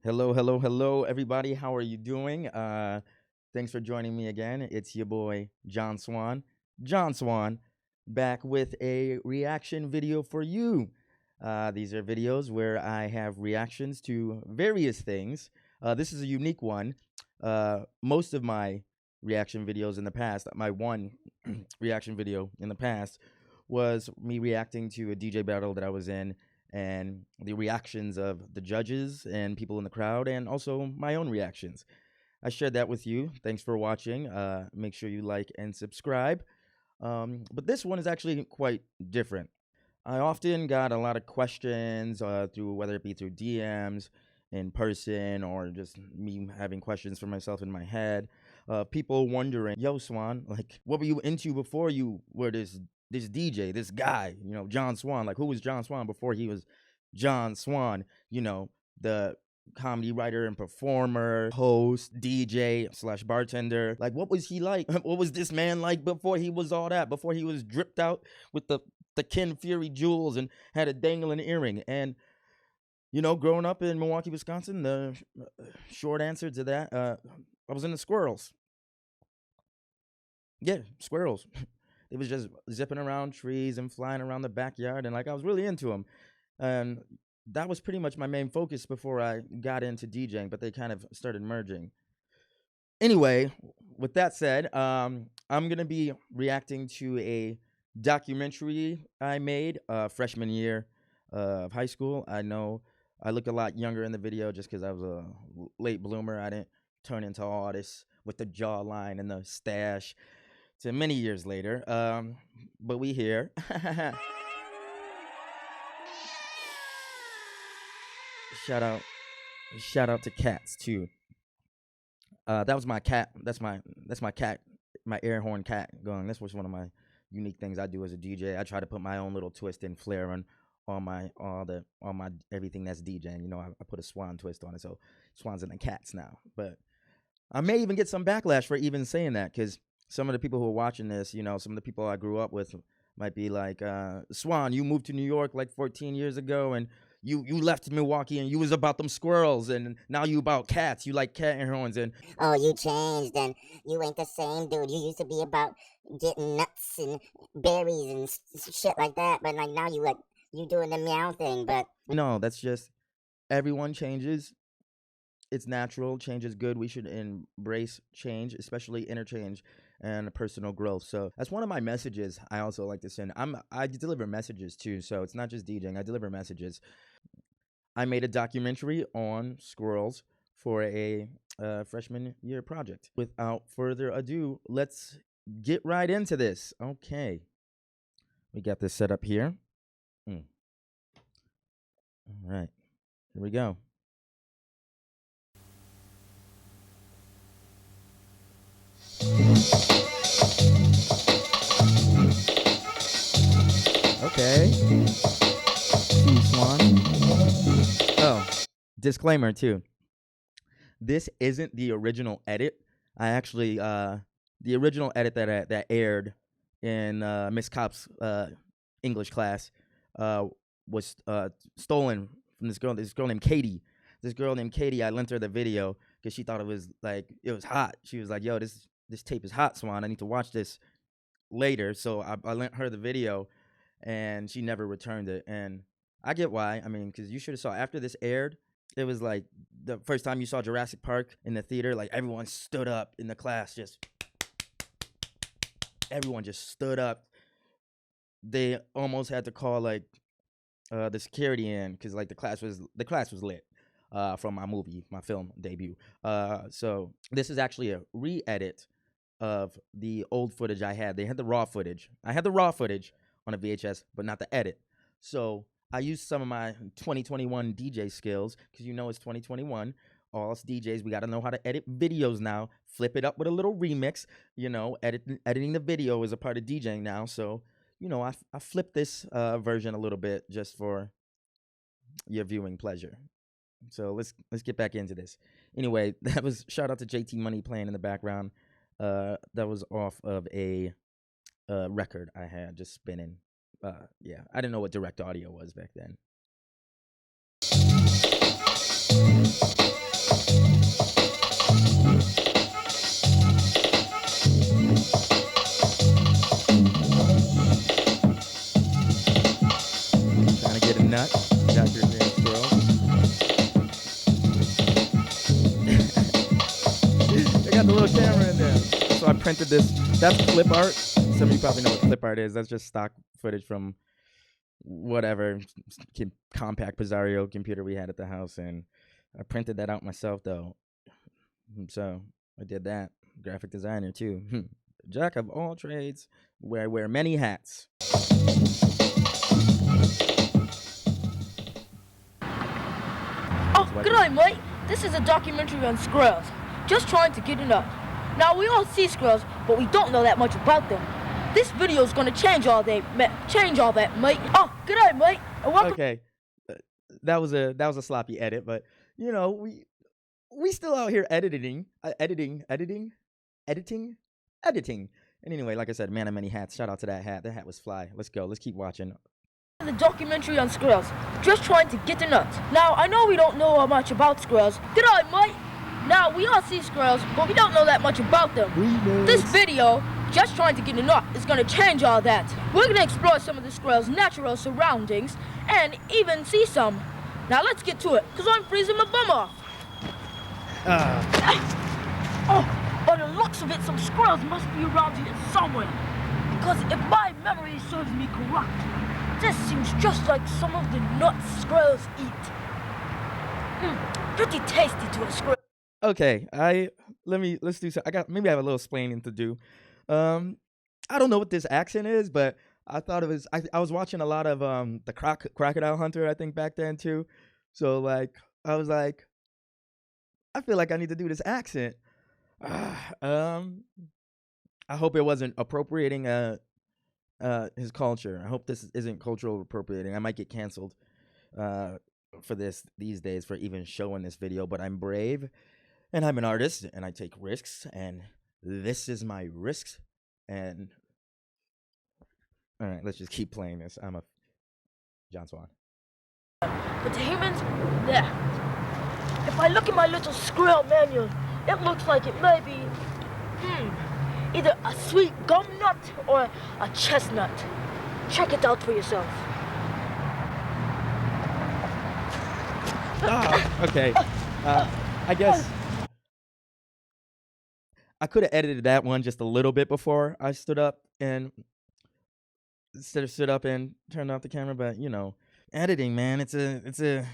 Hello, hello, hello, everybody. How are you doing? Thanks for joining me again. It's your boy, John Swan, back with a reaction video for you. These are videos where I have reactions to various things. This is a unique one. Most of my reaction videos in the past, my one reaction video in the past, was me reacting to a DJ battle that I was in and the reactions of the judges and people in the crowd, and also my own reactions. I shared that with you. Thanks for watching. Make sure you like and subscribe. But this one is actually quite different. I often got a lot of questions through whether it be through DMs, in person, or just me having questions for myself in my head. People wondering, "Yo, Swan, like, what were you into before you were this DJ, this guy? John Swan. Like, who was John Swan before he was John Swan? The comedy writer and performer, host, DJ slash bartender. Like, what was he like? What was this man like before he was all that? Before he was dripped out with the Ken Fury jewels and had a dangling earring. And growing up in Milwaukee, Wisconsin, the short answer to that, I was in the Squirrels. Yeah, Squirrels. It was just zipping around trees and flying around the backyard, and like I was really into them. And that was pretty much my main focus before I got into DJing, but they kind of started merging. Anyway, with that said, I'm gonna be reacting to a documentary I made freshman year of high school. I know I look a lot younger in the video just because I was a late bloomer. I didn't turn into all this with the jawline and the stash to many years later. But we here. shout out, shout out to cats too. That was my cat. That's my cat, my air horn cat going. This was one of my unique things I do as a DJ. I try to put my own little twist and flair on all my everything that's DJing. I put a swan twist on it, so swans and the cats now. But I may even get some backlash for even saying that because some of the people who are watching this, some of the people I grew up with might be like, Swan, you moved to New York like 14 years ago, and you left Milwaukee and you was about them squirrels, and now you about cats. You like cat and horns, and Oh, you changed and you ain't the same dude. You used to be about getting nuts and berries and shit like that, but like now you doing the meow thing. But no, that's just everyone changes. It's natural. Change is good. We should embrace change, especially interchange and personal growth. So that's one of my messages I also like to send. I deliver messages too, so it's not just DJing. I deliver messages. I made a documentary on squirrels for a freshman year project. Without further ado, let's get right into this. Okay, we got this set up here. All right, here we go. Okay. See you, Swan. Oh, disclaimer too. This isn't the original edit. I actually the original edit that aired in Miss Cop's English class uh, was stolen from this girl named Katie. This girl named Katie, I lent her the video because she thought it was hot. She was like, "Yo, this tape is hot, Swan. I need to watch this later." So I lent her the video, and she never returned it. And I get why. I mean, because you should have saw after this aired, it was like the first time you saw Jurassic Park in the theater. Like everyone stood up in the class, just everyone just stood up. They almost had to call like the security in because like the class was lit. From my film debut. So this is actually a re-edit of the old footage I had. They had the raw footage. I had the raw footage on a VHS, but not the edit. So I used some of my 2021 DJ skills because it's 2021. All us DJs, we got to know how to edit videos now. Flip it up with a little remix. Editing the video is a part of DJing now. So I flipped this version a little bit just for your viewing pleasure. So let's get back into this. Anyway, that was shout out to JT Money playing in the background. That was off of a record I had just spinning. Yeah, I didn't know what direct audio was back then. Got your name, Squirrels. They got the little camera in there. So I printed this. That's clip art. Some of you probably know what clip art is. That's just stock footage from whatever compact Pizarro computer we had at the house, and I printed that out myself though. So I did that. Graphic designer too. Jack of all trades. Where I wear many hats. Oh, good day, mate. This is a documentary on squirrels. Just trying to get it up. Now, we all see squirrels, but we don't know that much about them. This video is gonna change all that, mate. Oh, good day, mate. And welcome. Okay, that was a sloppy edit, but you know we still out here editing. And anyway, like I said, man of many hats. Shout out to that hat. That hat was fly. Let's go. Let's keep watching. The documentary on squirrels. Just trying to get the nuts. Now, I know we don't know much about squirrels. Good day, mate. Now, we all see squirrels, but we don't know that much about them. This video, just trying to get a nut, is gonna change all that. We're gonna explore some of the squirrels' natural surroundings and even see some. Now, let's get to it, because I'm freezing my bum off. Oh, by the looks of it, some squirrels must be around here somewhere. Because if my memory serves me correct, this seems just like some of the nuts squirrels eat. Pretty tasty to a squirrel. Okay, let's do so. Maybe I have a little explaining to do. I don't know what this accent is, but I thought it was. I was watching a lot of the Crocodile Hunter, I think, back then too. So like I was like, I feel like I need to do this accent. I hope it wasn't appropriating his culture. I hope this isn't cultural appropriating. I might get canceled for these days for even showing this video, but I'm brave and I'm an artist and I take risks, and this is my risks. And all right, let's just keep playing this. I'm a John Swan. But the humans, there. If I look at my little squirrel manual, it looks like it may be, either a sweet gum nut or a chestnut. Check it out for yourself. Okay. I guess I could have edited that one just a little bit before I stood up and turned off the camera, but you know, editing, man, it's a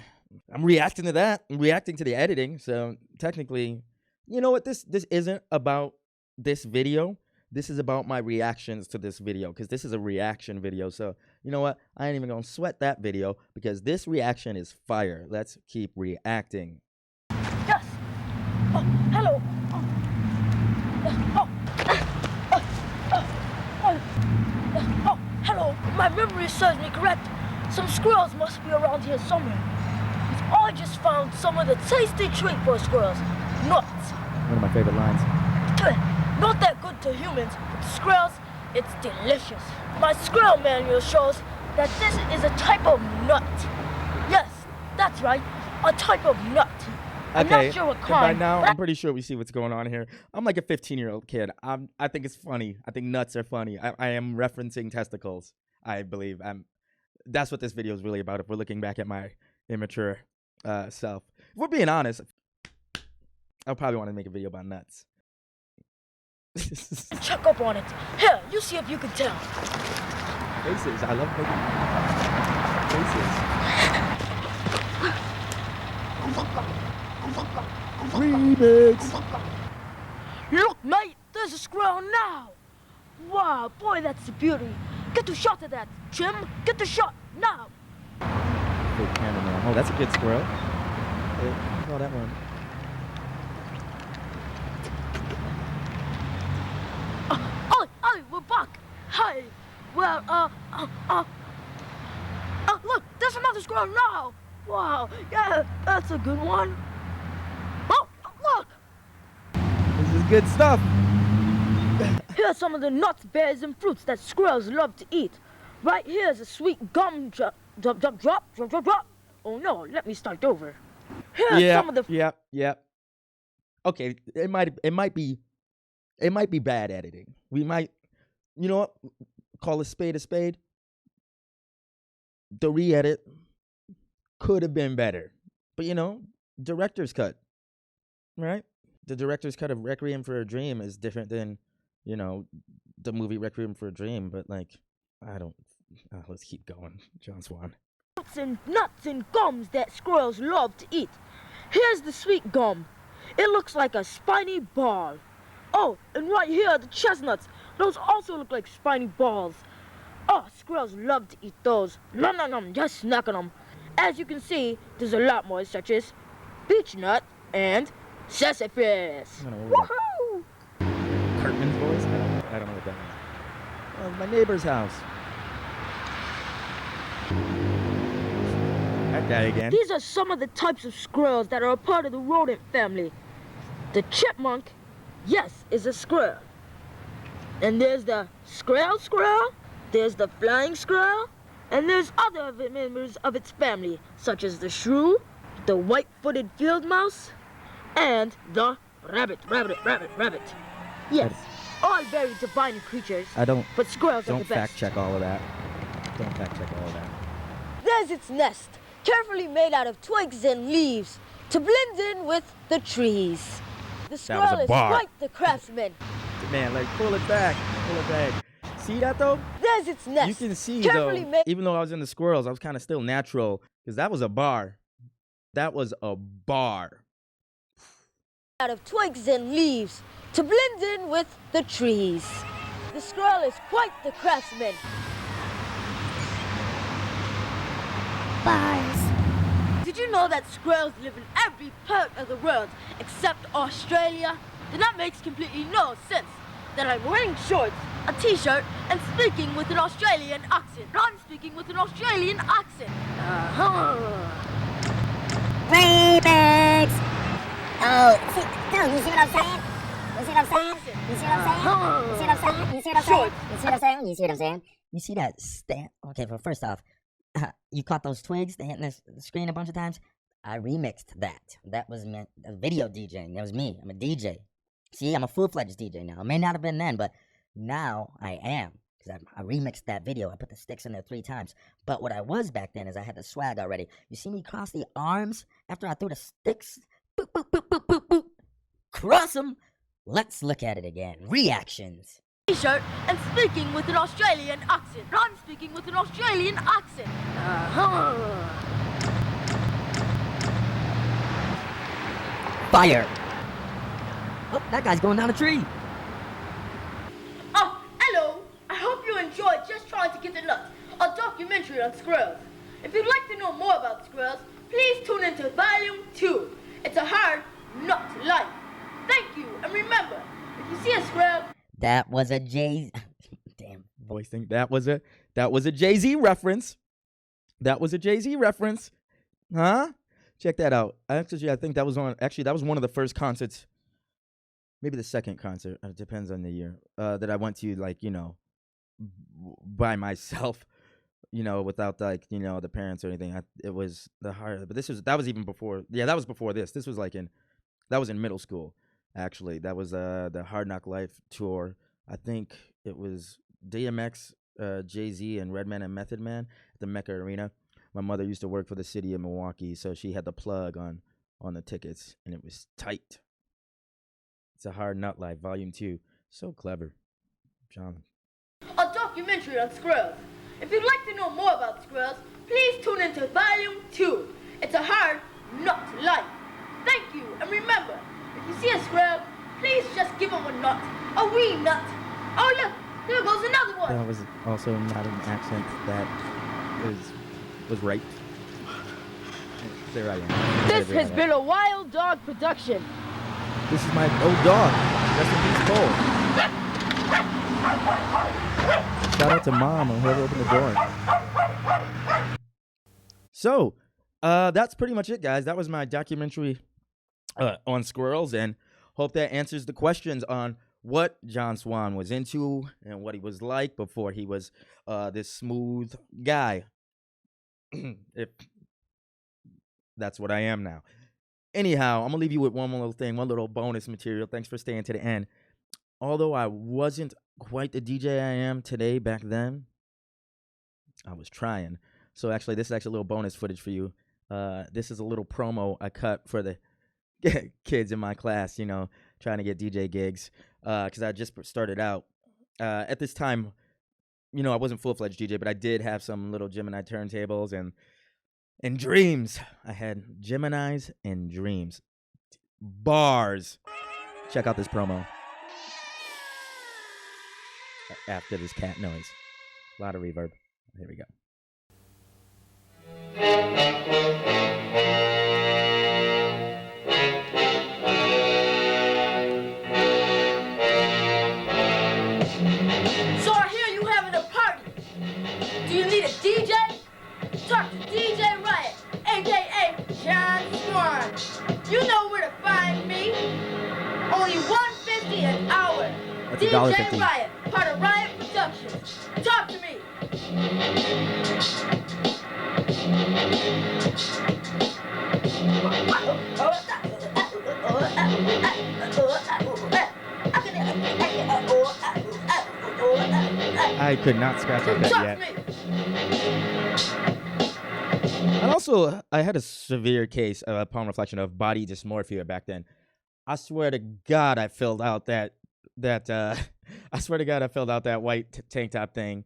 I'm reacting to that. I'm reacting to the editing. So technically, you know what, this isn't about this video. This is about my reactions to this video, because this is a reaction video. So you know what, I ain't even gonna sweat that video because this reaction is fire. Let's keep reacting. Yes. Oh, hello. Oh, hello. My memory serves me correct. Some squirrels must be around here somewhere. I just found some of the tasty treat for squirrels. Nuts. One of my favorite lines. Not that good to humans, but to squirrels, it's delicious. My squirrel manual shows that this is a type of nut. Yes, that's right, a type of nut. I'm Okay, not sure what and by kind. now I'm pretty sure we see what's going on here. I'm like a 15-year-old kid. I think it's funny. I think nuts are funny. I am referencing testicles, I believe. That's what this video is really about, if we're looking back at my immature self. If we're being honest, I'll probably want to make a video about nuts. Check up on it. Here, you see if you can tell. Faces. I love making faces. Remix. Look, mate, there's a squirrel now. Wow, boy, that's a beauty. Get the shot of that, Jim. Get the shot now. Good cameraman. Oh, that's a good squirrel. Hey, saw that one. Hey, we're back. Hey, well, look, there's another squirrel now. Wow, yeah, that's a good one. Oh, look. This is good stuff. Here are some of the nuts, berries, and fruits that squirrels love to eat. Right here is a sweet gum drop. Oh no, let me start over. Here are some of the. Yep. Okay, it might be bad editing. We might, you know what? Call a spade a spade. The re-edit. could have been better. But director's cut, right? The director's cut of Requiem for a Dream is different than, the movie Requiem for a Dream. But I don't. Let's keep going, John Swan. Nuts and gums that squirrels love to eat. Here's the sweet gum. It looks like a spiny ball. Oh, and right here are the chestnuts. Those also look like spiny balls. Oh, squirrels love to eat those. Nom nom nom, just snack on them. As you can see, there's a lot more, such as beech nut and sassafras. Woohoo! Cartman's voice? I don't know what that means. Oh, my neighbor's house. That guy again. These are some of the types of squirrels that are a part of the rodent family. The chipmunk, yes, is a squirrel. And there's the squirrel, there's the flying squirrel, and there's other members of its family, such as the shrew, the white-footed field mouse, and the rabbit. Yes, all very divine creatures. But squirrels are the best. Don't fact check all of that. There's its nest, carefully made out of twigs and leaves to blend in with the trees. The squirrel is quite the craftsman. Man, pull it back. See that though? There's its nest. You can see though, even though I was in the squirrels, I was kind of still natural because that was a bar. Out of twigs and leaves to blend in with the trees. The squirrel is quite the craftsman. Bars. Did you know that squirrels live in every part of the world except Australia? Then that makes completely no sense. That I'm wearing shorts, a t-shirt, and speaking with an Australian accent. I'm speaking with an Australian accent. Remix! Oh, dude, you see what I'm saying? You see that stand? Okay, well, first off, you caught those twigs? They hit the screen a bunch of times? I remixed that. That was video DJing. That was me. I'm a DJ. See, I'm a full-fledged DJ now. It may not have been then, but now I am. Because I remixed that video. I put the sticks in there 3 times. But what I was back then is I had the swag already. You see me cross the arms after I threw the sticks? Boop, boop, boop, boop, boop, boop. Cross them. Let's look at it again. Reactions. T-shirt and speaking with an Australian accent. I'm speaking with an Australian accent. Fire. Oh, that guy's going down a tree. Oh, hello. I hope you enjoyed Just Trying to Get the Nuts, a documentary on squirrels. If you'd like to know more about squirrels, please tune into Volume 2. It's a hard nut to like. Thank you, and remember, if you see a squirrel... That was a Jay... Damn. Voice thing. That was a Jay-Z reference. Huh? Check that out. Actually, I think that was on... Actually, that was one of the first concerts. Maybe the second concert. It depends on the year. That I went to, by myself. Without, the parents or anything. It was the hard... But that was even before... Yeah, that was before this. This was that was in middle school, actually. That was the Hard Knock Life tour. I think it was DMX, Jay-Z, and Redman and Method Man at the Mecca Arena. My mother used to work for the city of Milwaukee, so she had the plug on the tickets, and it was tight. It's a Hard Nut Life, Volume 2. So clever. John. A documentary on squirrels. If you'd like to know more about squirrels, please tune into Volume 2. It's a hard nut to like. Thank you, and remember, if you see a squirrel, please just give him a nut. A wee nut. Oh look, there goes another one. That was also not an accent that was right. There I am. This has been a Wild Dog production. This is my old dog. Rest in peace, Cole. Shout out to Mom or whoever opened the door. So, that's pretty much it, guys. That was my documentary on squirrels, and hope that answers the questions on what John Swan was into and what he was like before he was this smooth guy. If that's what I am now. Anyhow, I'm going to leave you with one more little thing, one little bonus material. Thanks for staying to the end. Although I wasn't quite the DJ I am today back then, I was trying. So actually, this is actually a little bonus footage for you. This is a little promo I cut for the kids in my class, you know, trying to get DJ gigs. Because I just started out. At this time, you know, I wasn't full-fledged DJ, but I did have some little Gemini turntables and dreams. I had Geminis and dreams. Bars. Check out this promo. After this cat noise. A lot of reverb. Here we go. So I hear you having a party. Do you need a DJ? Talk to DJ Riot, aka John Swan. You know where to find me. Only $1.50 an hour. That's DJ $1.50. Riot, part of Riot Productions. Talk to me. I could not scratch out that Talk yet. to me. And also, I had a severe case, upon reflection, of body dysmorphia back then. I swear to God, I filled out that I swear to God, I filled out that white tank top thing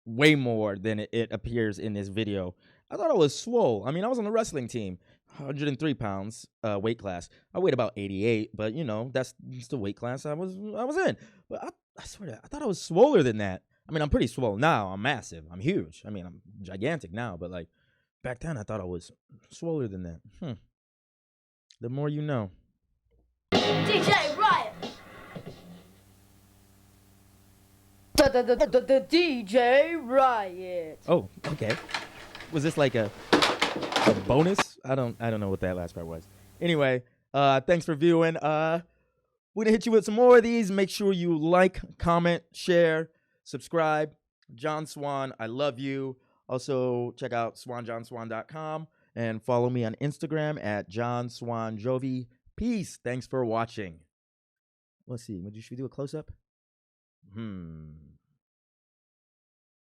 way more than it appears in this video. I thought I was swole. I mean, I was on the wrestling team, 103 pounds, weight class. I weighed about 88, but you know, that's the weight class I was in. But I swear to, I thought I was swoller than that. I mean, I'm pretty swole now. I'm massive. I'm huge. I mean, I'm gigantic now, but like back then, I thought I was swoller than that. The more you know. DJ Riot. The DJ Riot. Oh, okay. Was this like a bonus? I don't know what that last part was. Anyway, thanks for viewing. We're gonna hit you with some more of these. Make sure you like, comment, share, subscribe. John Swan, I love you. Also, check out swanjohnswan.com and follow me on Instagram at johnswanjovi. Peace. Thanks for watching. Let's see. Should we do a close-up?